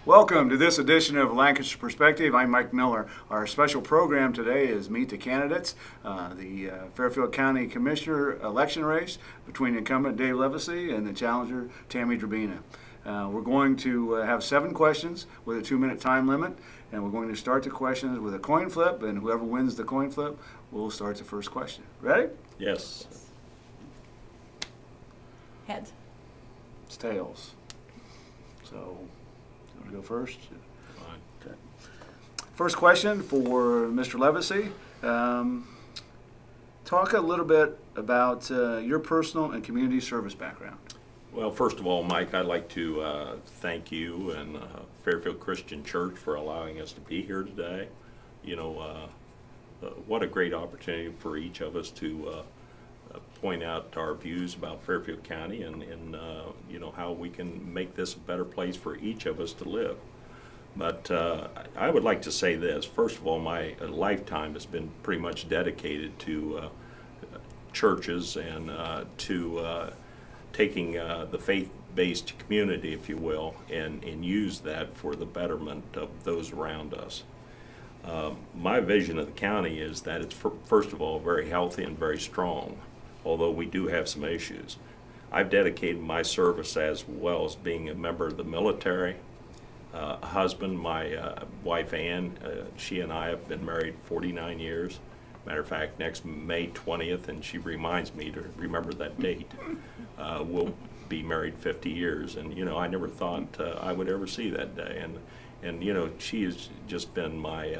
Welcome to this edition of Lancaster Perspective. I'm Mike Miller. Our special program today is Meet the Candidates, the Fairfield County Commissioner election race between incumbent Dave Levacy and the challenger Tammy Drobina. We're going to have 7 questions with a 2-minute time limit, and we're going to start the questions with a coin flip, and whoever wins the coin flip will start the first question. Ready? Yes. Heads. It's tails. So, you want to go first? Fine. Okay. First question for Mr. Levacy. Talk a little bit about your personal and community service background. Well, first of all, Mike, I'd like to thank you and Fairfield Christian Church for allowing us to be here today. You know, what a great opportunity for each of us to point out our views about Fairfield County and you know, how we can make this a better place for each of us to live. But I would like to say this. First of all, my lifetime has been pretty much dedicated to churches and to taking the faith-based community, if you will, and use that for the betterment of those around us. My vision of the county is that it's, first of all, very healthy and very strong, although we do have some issues. I've dedicated my service as well as being a member of the military, a husband. My wife Ann, she and I have been married 49 years. Matter of fact, next May 20th, and she reminds me to remember that date, we'll be married 50 years. And, you know, I never thought I would ever see that day. And you know, she has just been my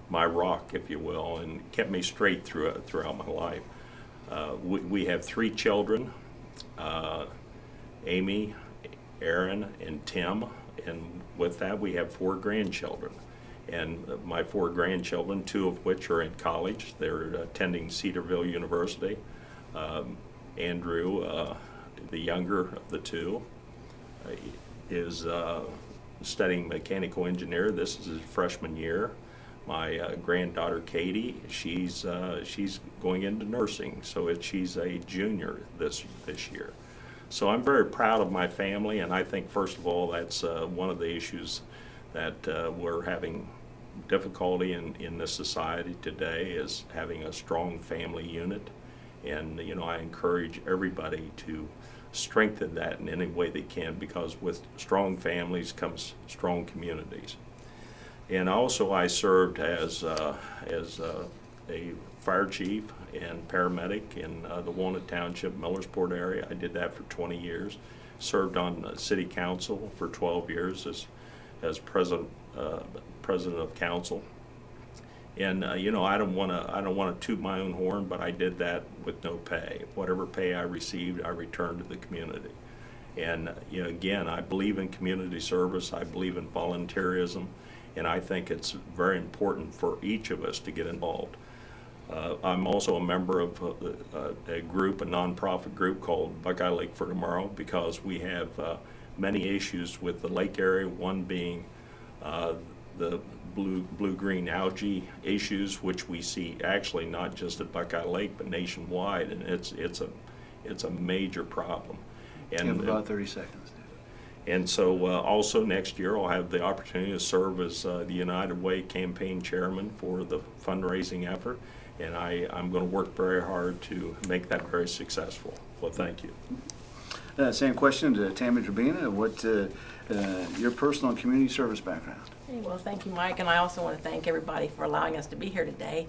my rock, if you will, and kept me straight throughout my life. We have 3 children, Amy, Aaron, and Tim, and with that we have 4 grandchildren. And my 4 grandchildren, 2 of which are in college. They're attending Cedarville University. Andrew, the younger of the 2, is studying mechanical engineer. This is his freshman year. My granddaughter Katie, she's going into nursing, so she's a junior this year. So I'm very proud of my family, and I think first of all that's one of the issues that we're having difficulty in this society today is having a strong family unit. And you know, I encourage everybody to strengthen that in any way they can, because with strong families comes strong communities. And also I served as a fire chief and paramedic in the Walnut Township, Millersport area. I did that for 20 years. Served on city council for 12 years as president of council. And you know, I don't want to toot my own horn, but I did that with no pay. Whatever pay I received, I returned to the community. And you know, again, I believe in community service. I believe in volunteerism, and I think it's very important for each of us to get involved. I'm also a member of a group, a nonprofit group called Buckeye Lake for Tomorrow, because we have many issues with the lake area. One being the blue-green algae issues, which we see actually not just at Buckeye Lake but nationwide, and it's a major problem. And you have about 30 seconds. And so also next year I'll have the opportunity to serve as the United Way campaign chairman for the fundraising effort, and I'm going to work very hard to make that very successful. Well, thank you. Same question to Tammy Drobina. What your personal and community service background? Hey, well, thank you, Mike, and I also want to thank everybody for allowing us to be here today.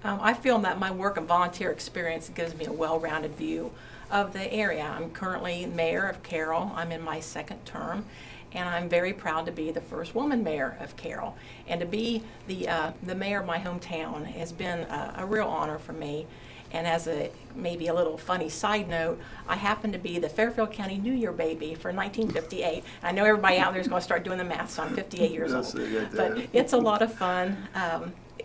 I feel that my work and volunteer experience gives me a well-rounded view of the area. I'm currently mayor of Carroll. I'm in my 2nd term, and I'm very proud to be the first woman mayor of Carroll. And to be the mayor of my hometown has been a real honor for me. And as maybe a little funny side note, I happen to be the Fairfield County New Year baby for 1958. I know everybody out there is going to start doing the math, so I'm 58 years old. But it's a lot of fun,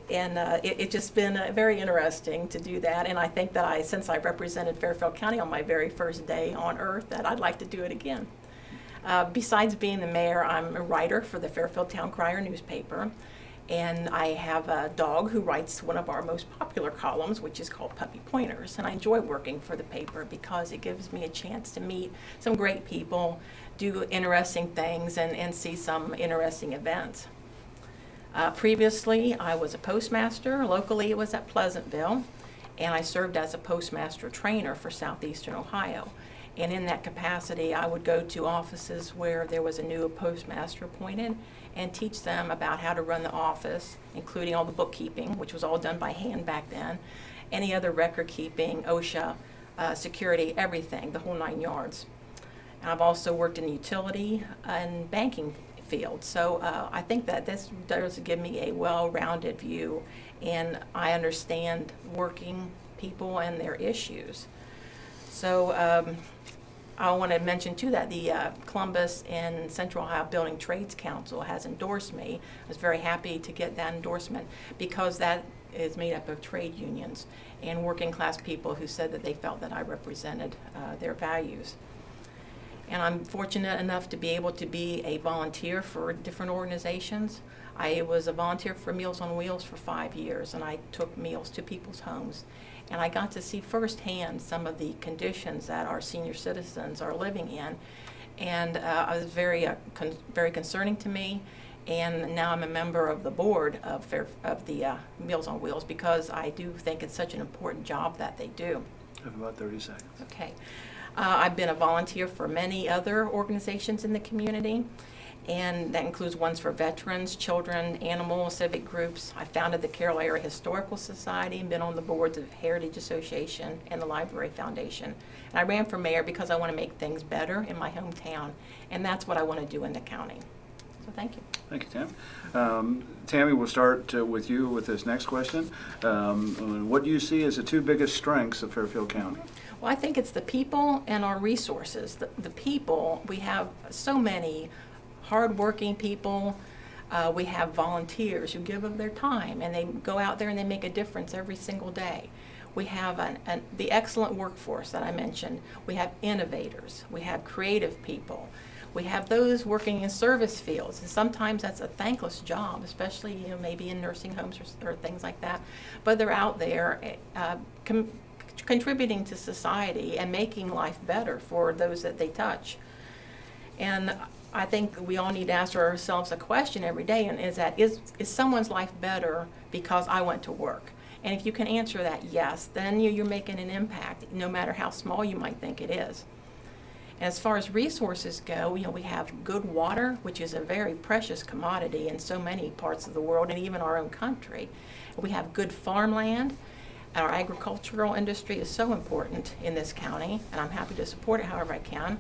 and it's just been very interesting to do that. And I think that since I represented Fairfield County on my very first day on earth, that I'd like to do it again. Besides being the mayor, I'm a writer for the Fairfield Town Crier newspaper. And I have a dog who writes one of our most popular columns, which is called Puppy Pointers. And I enjoy working for the paper because it gives me a chance to meet some great people, do interesting things, and see some interesting events. Previously, I was a postmaster. Locally, it was at Pleasantville, and I served as a postmaster trainer for Southeastern Ohio. And in that capacity, I would go to offices where there was a new postmaster appointed and teach them about how to run the office, including all the bookkeeping, which was all done by hand back then, any other record keeping, OSHA, security, everything, the whole 9 yards. And I've also worked in the utility and banking field. So I think that this does give me a well-rounded view, and I understand working people and their issues. So I want to mention too that the Columbus and Central Ohio Building Trades Council has endorsed me. I was very happy to get that endorsement because that is made up of trade unions and working class people who said that they felt that I represented their values. And I'm fortunate enough to be able to be a volunteer for different organizations. I was a volunteer for Meals on Wheels for 5 years, and I took meals to people's homes. And I got to see firsthand some of the conditions that our senior citizens are living in. And it was very concerning to me. And now I'm a member of the board of the Meals on Wheels because I do think it's such an important job that they do. I have about 30 seconds. Okay. I've been a volunteer for many other organizations in the community, and that includes ones for veterans, children, animal, civic groups. I founded the Carroll Area Historical Society and been on the boards of Heritage Association and the Library Foundation. And I ran for mayor because I want to make things better in my hometown, and that's what I want to do in the county. So thank you. Thank you, Tam. Tammy, we'll start with you with this next question. What do you see as the two biggest strengths of Fairfield County? Well, I think it's the people and our resources. The people, we have so many hardworking people. We have volunteers who give of their time, and they go out there and they make a difference every single day. We have the excellent workforce that I mentioned. We have innovators. We have creative people. We have those working in service fields, and sometimes that's a thankless job, especially maybe in nursing homes or things like that. But they're out there contributing to society and making life better for those that they touch. And I think we all need to ask ourselves a question every day, and is someone's life better because I went to work? And if you can answer that yes, then you're making an impact, no matter how small you might think it is. And as far as resources go, we have good water, which is a very precious commodity in so many parts of the world and even our own country. We have good farmland. Our agricultural industry is so important in this county, and I'm happy to support it however I can.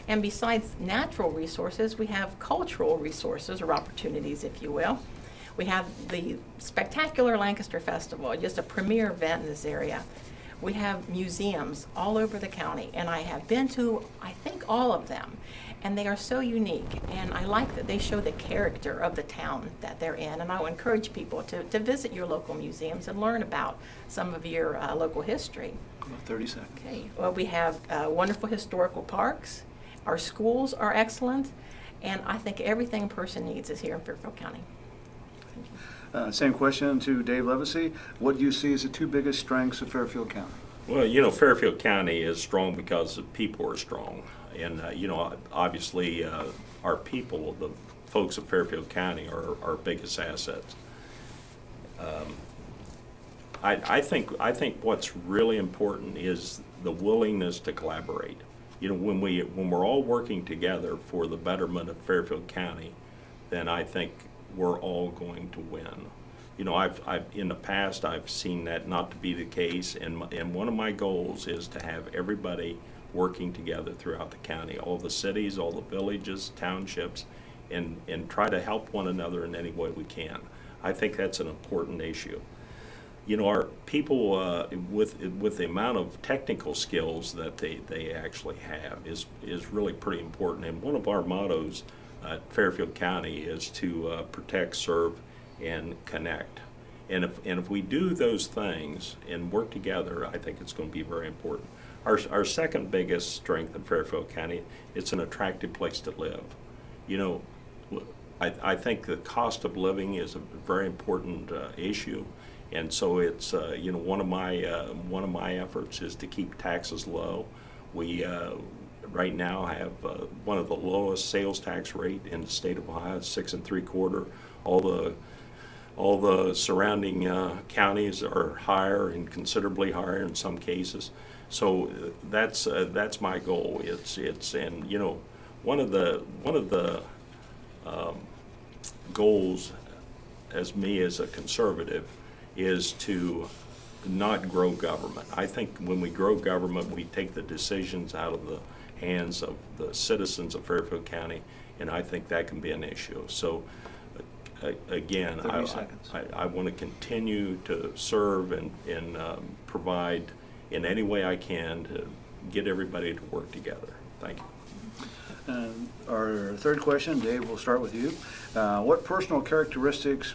And besides natural resources, we have cultural resources or opportunities, if you will. We have the spectacular Lancaster Festival, just a premier event in this area. We have museums all over the county, and I have been to, I think, all of them. And they are so unique, and I like that they show the character of the town that they're in. And I would encourage people to visit your local museums and learn about some of your local history. About 30 seconds. Okay. Well, we have wonderful historical parks. Our schools are excellent, and I think everything a person needs is here in Fairfield County. Thank you. Same question to Dave Levacy. What do you see as the two biggest strengths of Fairfield County? Well, Fairfield County is strong because the people are strong. And, obviously, our people, the folks of Fairfield County, are our biggest assets. I think what's really important is the willingness to collaborate. When we're all working together for the betterment of Fairfield County, then I think we're all going to win. I've in the past I've seen that not to be the case, and one of my goals is to have everybody working together throughout the county, all the cities, all the villages, townships, and try to help one another in any way we can. I think that's an important issue. Our people with the amount of technical skills that they actually have is really pretty important. And one of our mottos at Fairfield County is to protect, serve, and connect. And if we do those things and work together, I think it's going to be very important. Our second biggest strength in Fairfield County, it's an attractive place to live. I think the cost of living is a very important issue, and so it's one of my efforts is to keep taxes low. We right now have one of the lowest sales tax rate in the state of Ohio, 6 3/4. All the surrounding counties are higher and considerably higher in some cases. So that's my goal. It's and one of the goals as me as a conservative is to not grow government. I think when we grow government, we take the decisions out of the hands of the citizens of Fairfield County, and I think that can be an issue. So again, 30 seconds. I want to continue to serve and provide in any way I can to get everybody to work together. Thank you. Our third question, Dave, we'll start with you. What personal characteristics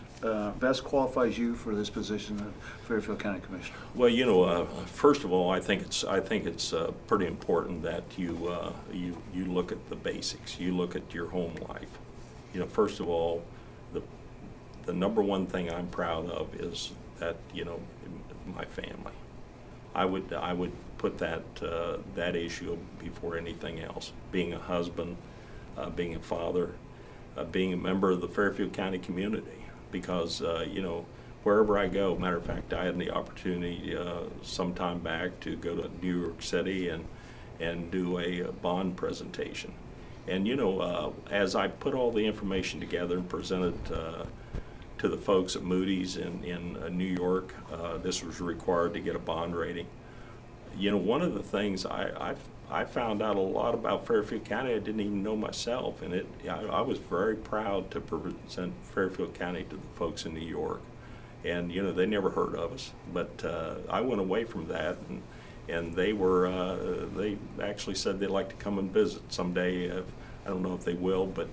best qualifies you for this position of Fairfield County Commissioner? Well, first of all, I think it's pretty important that you look at the basics. You look at your home life. First of all, the number one thing I'm proud of is that my family. I would put that issue before anything else. Being a husband, being a father, being a member of the Fairfield County community. Because wherever I go, matter of fact, I had the opportunity some time back to go to New York City and do a bond presentation. And as I put all the information together and presented to the folks at Moody's in New York, this was required to get a bond rating. One of the things I found out a lot about Fairfield County I didn't even know myself, and I was very proud to present Fairfield County to the folks in New York, and they never heard of us, but I went away from that, and they actually said they'd like to come and visit someday. I don't know if they will, but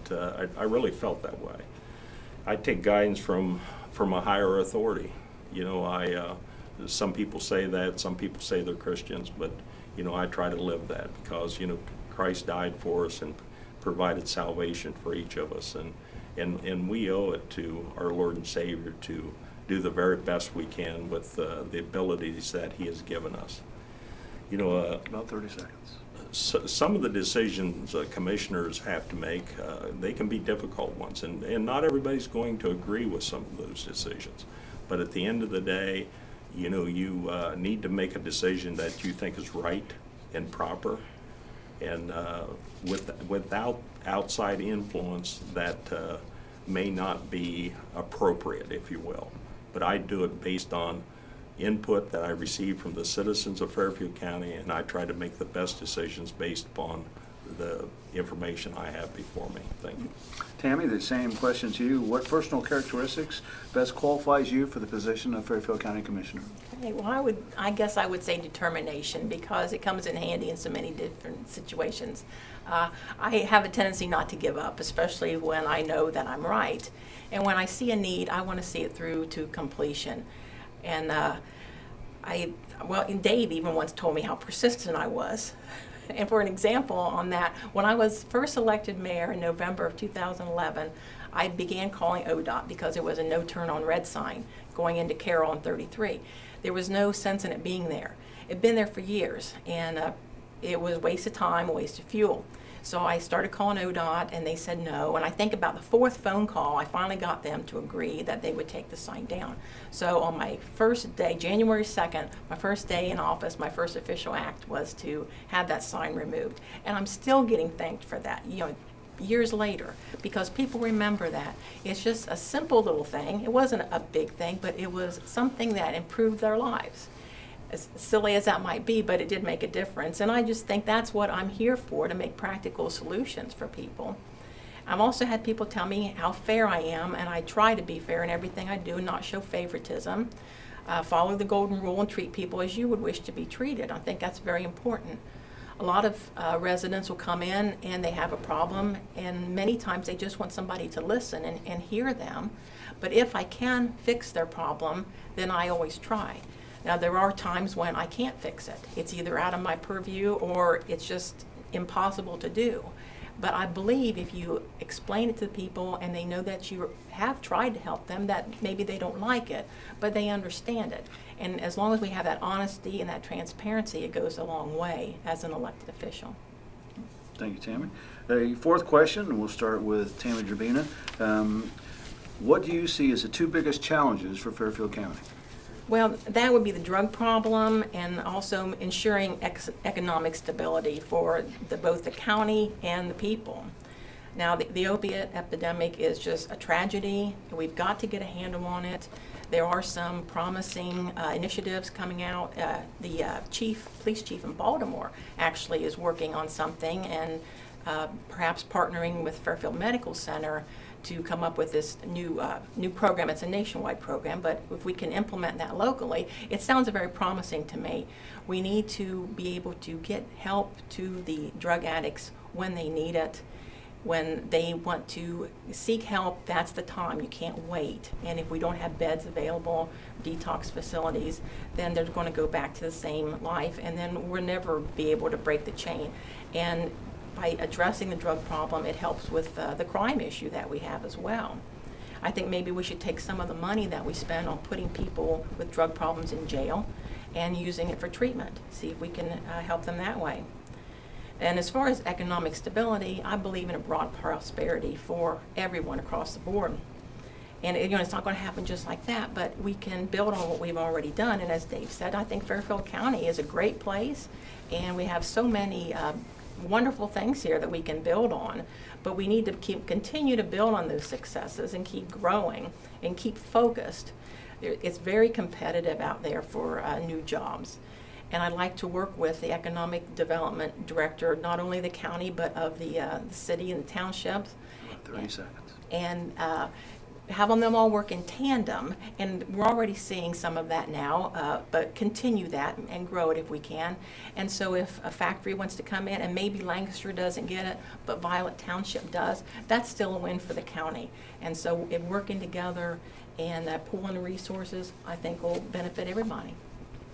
I really felt that way. I take guidance from a higher authority. Some people say that, some people say they're Christians, but I try to live that because Christ died for us and provided salvation for each of us, and we owe it to our Lord and Savior to do the very best we can with the abilities that He has given us. About 30 seconds. Some of the decisions commissioners have to make, they can be difficult ones, and not everybody's going to agree with some of those decisions. But at the end of the day, you need to make a decision that you think is right and proper, and without outside influence that may not be appropriate, if you will. But I do it based on input that I receive from the citizens of Fairfield County, and I try to make the best decisions based upon the information I have before me. Thank you. Tammy, the same question to you. What personal characteristics best qualifies you for the position of Fairfield County Commissioner? Okay, well, I guess I would say determination, because it comes in handy in so many different situations. I have a tendency not to give up, especially when I know that I'm right. And when I see a need, I want to see it through to completion. And Dave even once told me how persistent I was. And for an example on that, when I was first elected mayor in November of 2011, I began calling ODOT because there was a no turn on red sign going into Carroll on 33. There was no sense in it being there. It'd been there for years, and it was a waste of time, a waste of fuel. So I started calling ODOT, and they said no. And I think about the fourth phone call, I finally got them to agree that they would take the sign down. So on my first day, January 2nd, my first day in office, my first official act was to have that sign removed. And I'm still getting thanked for that, years later, because people remember that. It's just a simple little thing. It wasn't a big thing, but it was something that improved their lives. As silly as that might be, but it did make a difference. And I just think that's what I'm here for, to make practical solutions for people. I've also had people tell me how fair I am, and I try to be fair in everything I do and not show favoritism. Follow the golden rule and treat people as you would wish to be treated. I think that's very important. A lot of residents will come in and they have a problem, and many times they just want somebody to listen and hear them. But if I can fix their problem, then I always try. Now, there are times when I can't fix it. It's either out of my purview or it's just impossible to do. But I believe if you explain it to people and they know that you have tried to help them, that maybe they don't like it, but they understand it. And as long as we have that honesty and that transparency, it goes a long way as an elected official. Thank you, Tammy. A fourth question, and we'll start with Tammy Drobina. What do you see as the two biggest challenges for Fairfield County? Well, that would be the drug problem and also ensuring economic stability for both the county and the people. Now, the opiate epidemic is just a tragedy. We've got to get a handle on it. There are some promising initiatives coming out. The police chief in Baltimore actually is working on something, and perhaps partnering with Fairfield Medical Center to come up with this new program. It's a nationwide program, but if we can implement that locally, it sounds very promising to me. We need to be able to get help to the drug addicts when they need it. When they want to seek help, that's the time. You can't wait. And if we don't have beds available, detox facilities, then they're going to go back to the same life, and then we'll never be able to break the chain. And by addressing the drug problem, it helps with the crime issue that we have as well. I think maybe we should take some of the money that we spend on putting people with drug problems in jail and using it for treatment, see if we can help them that way. And as far as economic stability, I believe in a broad prosperity for everyone across the board. And it's not going to happen just like that, but we can build on what we've already done. And as Dave said, I think Fairfield County is a great place, and we have so many wonderful things here that we can build on, but we need to continue to build on those successes and keep growing and keep focused. It's very competitive out there for new jobs, and I'd like to work with the economic development director, not only the county but of the city and the townships. 30 seconds. And having them all work in tandem, and we're already seeing some of that now, but continue that and grow it if we can. And so if a factory wants to come in, and maybe Lancaster doesn't get it, but Violet Township does, that's still a win for the county. And so in working together and pooling resources, I think will benefit everybody.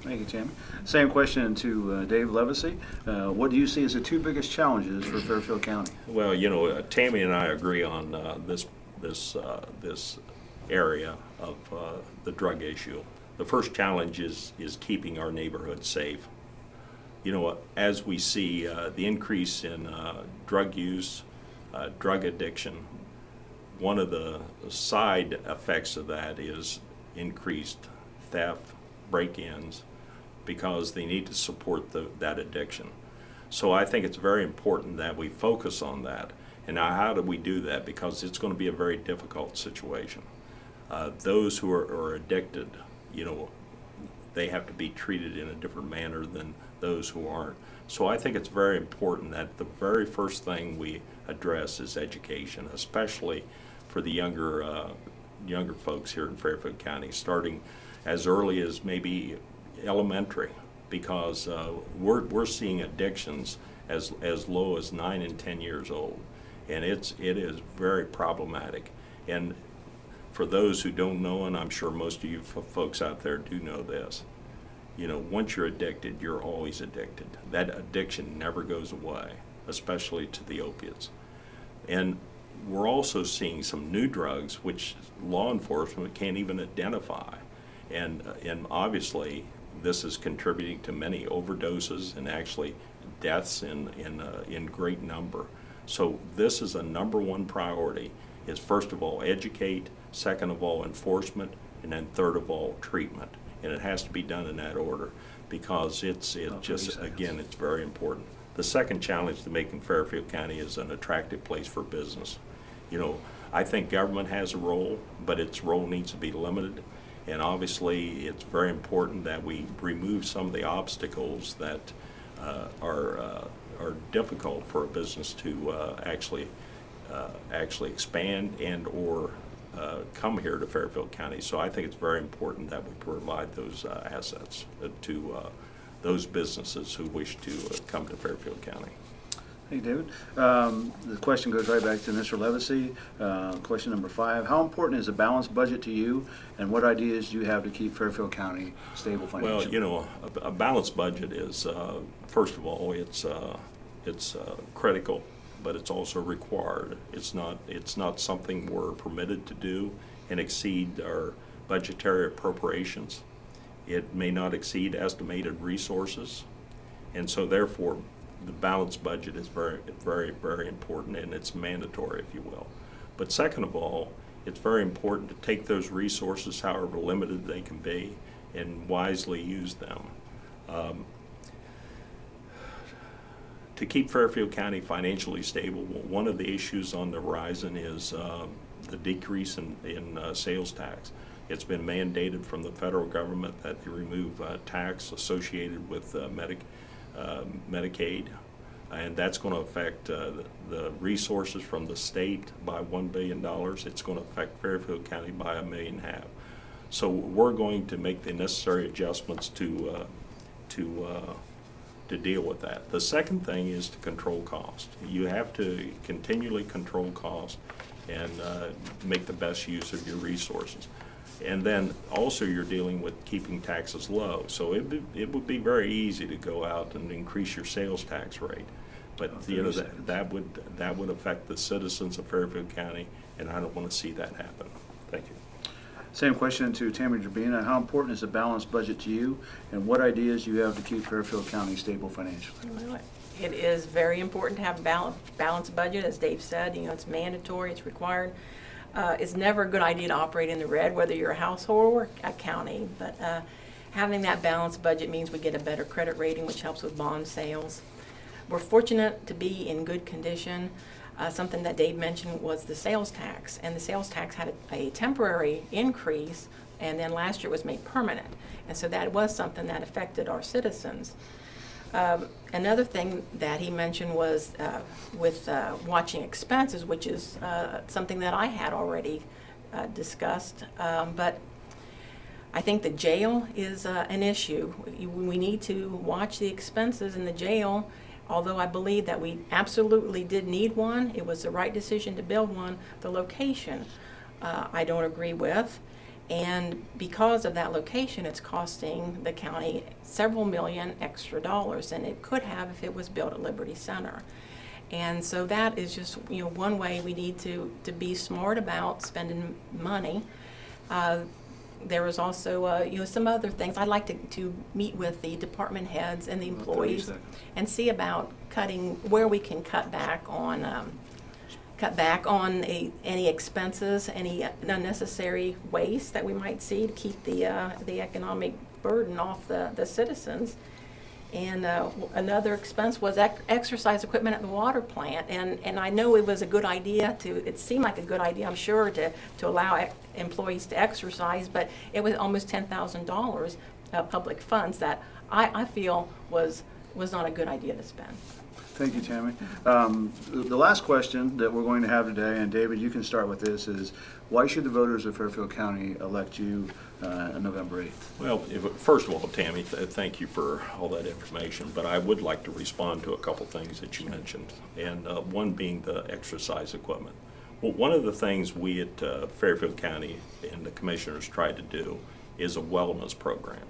Thank you, Tammy. Same question to Dave Levacy. What do you see as the two biggest challenges for Fairfield County? Well, Tammy and I agree on this area of the drug issue. The first challenge is keeping our neighborhood safe. As we see the increase in drug use, drug addiction, one of the side effects of that is increased theft, break-ins, because they need to support that addiction. So I think it's very important that we focus on that. And now, how do we do that? Because it's going to be a very difficult situation. Those who are addicted, they have to be treated in a different manner than those who aren't. So I think it's very important that the very first thing we address is education, especially for the younger folks here in Fairfield County, starting as early as maybe elementary, because we're seeing addictions as low as 9 and 10 years old. And it is very problematic. And for those who don't know, and I'm sure most of you folks out there do know this, once you're addicted, you're always addicted. That addiction never goes away, especially to the opiates. And we're also seeing some new drugs which law enforcement can't even identify. And obviously, this is contributing to many overdoses and actually deaths in great number. So this is a number one priority, is first of all educate, second of all enforcement, and then third of all treatment. And it has to be done in that order, because it's very important. The second challenge to making Fairfield County is an attractive place for business. I think government has a role, but its role needs to be limited. And obviously it's very important that we remove some of the obstacles that are difficult for a business to actually expand and or come here to Fairfield County. So I think it's very important that we provide those assets to those businesses who wish to come to Fairfield County. Thank you, David. The question goes right back to Mr. Levacy. Question number 5, how important is a balanced budget to you, and what ideas do you have to keep Fairfield County stable financially? Well, a balanced budget is, first of all, it's critical, but it's also required. It's not something we're permitted to do and exceed our budgetary appropriations. It may not exceed estimated resources, and so therefore the balanced budget is very, very, very important, and it's mandatory, if you will. But second of all, it's very important to take those resources, however limited they can be, and wisely use them. To keep Fairfield County financially stable, one of the issues on the horizon is the decrease in sales tax. It's been mandated from the federal government that they remove tax associated with Medicaid, and that's going to affect the resources from the state by $1 billion. It's going to affect Fairfield County by $1.5 million. So we're going to make the necessary adjustments to deal with that. The second thing is to control cost. You have to continually control cost and make the best use of your resources. And then also you're dealing with keeping taxes low. So it would be very easy to go out and increase your sales tax rate. But you know, that would affect the citizens of Fairfield County, and I don't want to see that happen. Thank you. Same question to Tammy Drobina. How important is a balanced budget to you, and what ideas do you have to keep Fairfield County stable financially? Well, it is very important to have a balanced budget, as Dave said. You know, it's mandatory, it's required. It's never a good idea to operate in the red, whether you're a household or a county. But having that balanced budget means we get a better credit rating, which helps with bond sales. We're fortunate to be in good condition. Something that Dave mentioned was the sales tax, and the sales tax had a temporary increase, and then last year it was made permanent, and so that was something that affected our citizens. Another thing that he mentioned was with watching expenses, which is something that I had already discussed, but I think the jail is an issue. We need to watch the expenses in the jail. Although I believe that we absolutely did need one, it was the right decision to build one. The location I don't agree with, and because of that location, it's costing the county several million extra dollars than it could have if it was built at Liberty Center. And so that is just, you know, one way we need to be smart about spending money. There was also, you know, some other things. I'd like to meet with the department heads and the employees and see about cutting where we can cut back on any expenses, any unnecessary waste that we might see to keep the economic burden off the citizens. And another expense was exercise equipment at the water plant. And I know it was a good idea it seemed like a good idea, I'm sure, to allow employees to exercise, but it was almost $10,000 of public funds that I feel was not a good idea to spend. Thank you, Tammy. The last question that we're going to have today, and David, you can start with this, is why should the voters of Fairfield County elect you on November 8th? Well, first of all, Tammy, thank you for all that information, but I would like to respond to a couple things that you mentioned, and one being the exercise equipment. Well, one of the things we at Fairfield County and the commissioners tried to do is a wellness program.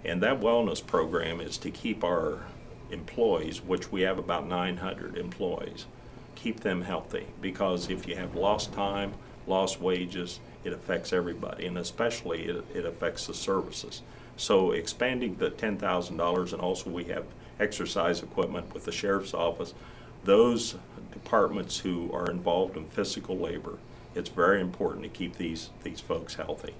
And that wellness program is to keep our employees, which we have about 900 employees, keep them healthy, because if you have lost time, lost wages, it affects everybody, and especially it affects the services. So expanding the $10,000, and also we have exercise equipment with the sheriff's office, those departments who are involved in physical labor, it's very important to keep these folks healthy.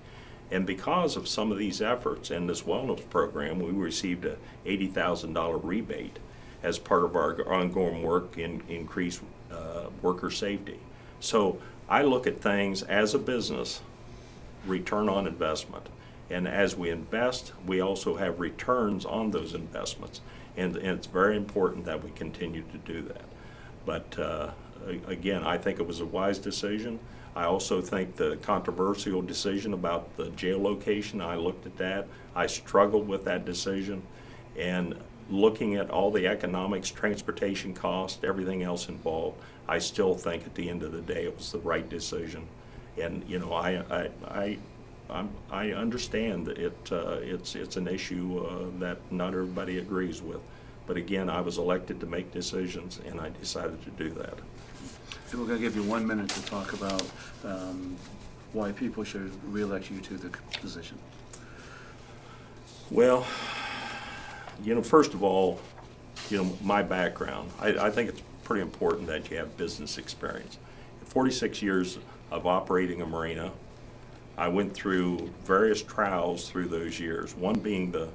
And because of some of these efforts and this wellness program, we received a $80,000 rebate as part of our ongoing work in increased worker safety. So I look at things as a business, return on investment. And as we invest, we also have returns on those investments. And it's very important that we continue to do that. But again, I think it was a wise decision. I also think the controversial decision about the jail location, I looked at that. I struggled with that decision. And looking at all the economics, transportation costs, everything else involved, I still think at the end of the day it was the right decision. And you know, I understand that it's an issue that not everybody agrees with, But again, I was elected to make decisions, and I decided to do that. We're going to give you 1 minute to talk about why people should re-elect you to the position. Well, first of all, my background, I think it's pretty important that you have business experience. 46 years of operating a marina. I went through various trials through those years, one being the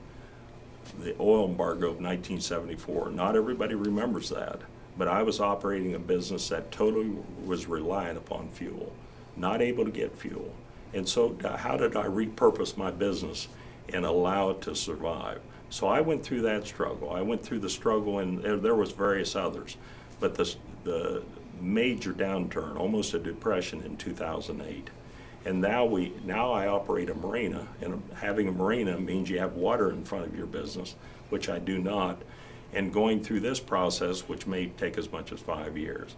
oil embargo of 1974. Not everybody remembers that, but I was operating a business that totally was reliant upon fuel, not able to get fuel. And so how did I repurpose my business and allow it to survive? So I went through that struggle. I went through the struggle, and there was various others. But the major downturn, almost a depression in 2008. And now I operate a marina, and having a marina means you have water in front of your business, which I do not, and going through this process, which may take as much as 5 years.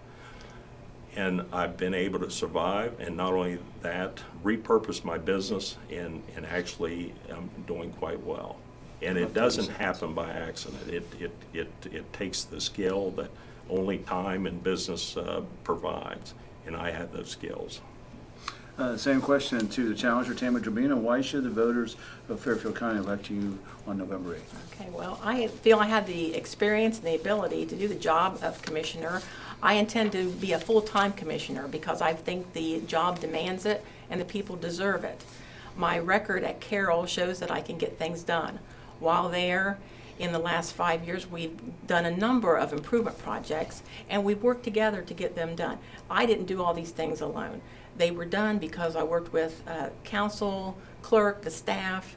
And I've been able to survive, and not only that, repurpose my business, and actually I'm doing quite well. And it doesn't happen by accident. It takes the skill that only time and business provides, and I have those skills. Same question to the challenger, Tammy Drobina. Why should the voters of Fairfield County elect you on November 8th? Okay, well, I feel I have the experience and the ability to do the job of commissioner. I intend to be a full-time commissioner because I think the job demands it and the people deserve it. My record at Carroll shows that I can get things done. While there, in the last 5 years, we've done a number of improvement projects, and we've worked together to get them done. I didn't do all these things alone. They were done because I worked with council, clerk, the staff,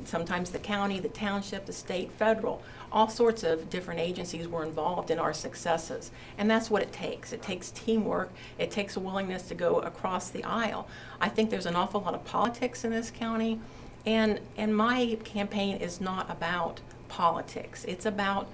sometimes the county, the township, the state, federal. All sorts of different agencies were involved in our successes. And that's what it takes. It takes teamwork. It takes a willingness to go across the aisle. I think there's an awful lot of politics in this county, and my campaign is not about politics. It's about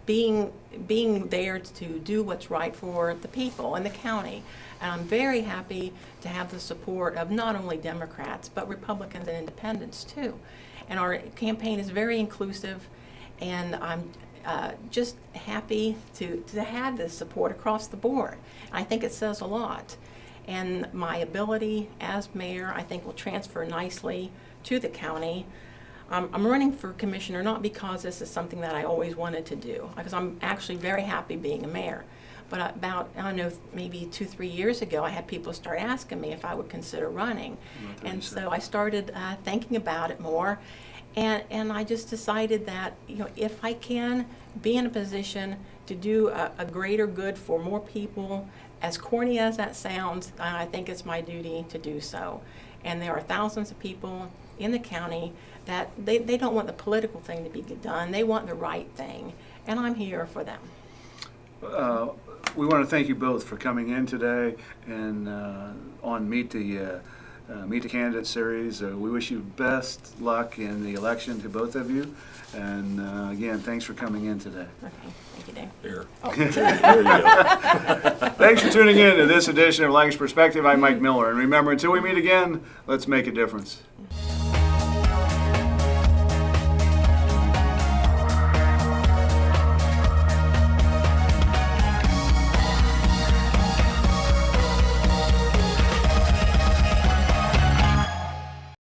being there to do what's right for the people and the county. And I'm very happy to have the support of not only Democrats, but Republicans and independents too. And our campaign is very inclusive, and I'm just happy to have this support across the board. I think it says a lot. And my ability as mayor, I think, will transfer nicely to the county. I'm running for commissioner not because this is something that I always wanted to do, because I'm actually very happy being a mayor. But about, I don't know, maybe 2-3 years ago, I had people start asking me if I would consider running. And so I started thinking about it more, and I just decided that, if I can be in a position to do a greater good for more people, as corny as that sounds, I think it's my duty to do so. And there are thousands of people in the county that they don't want the political thing to be done. They want the right thing, and I'm here for them. We want to thank you both for coming in today and on Meet the Candidate Series. We wish you best luck in the election to both of you. And again, thanks for coming in today. Okay, thank you, Dave. Here. Oh. There you go. Thanks for tuning in to this edition of Lancaster Perspective. I'm Mike Miller. And remember, until we meet again, let's make a difference.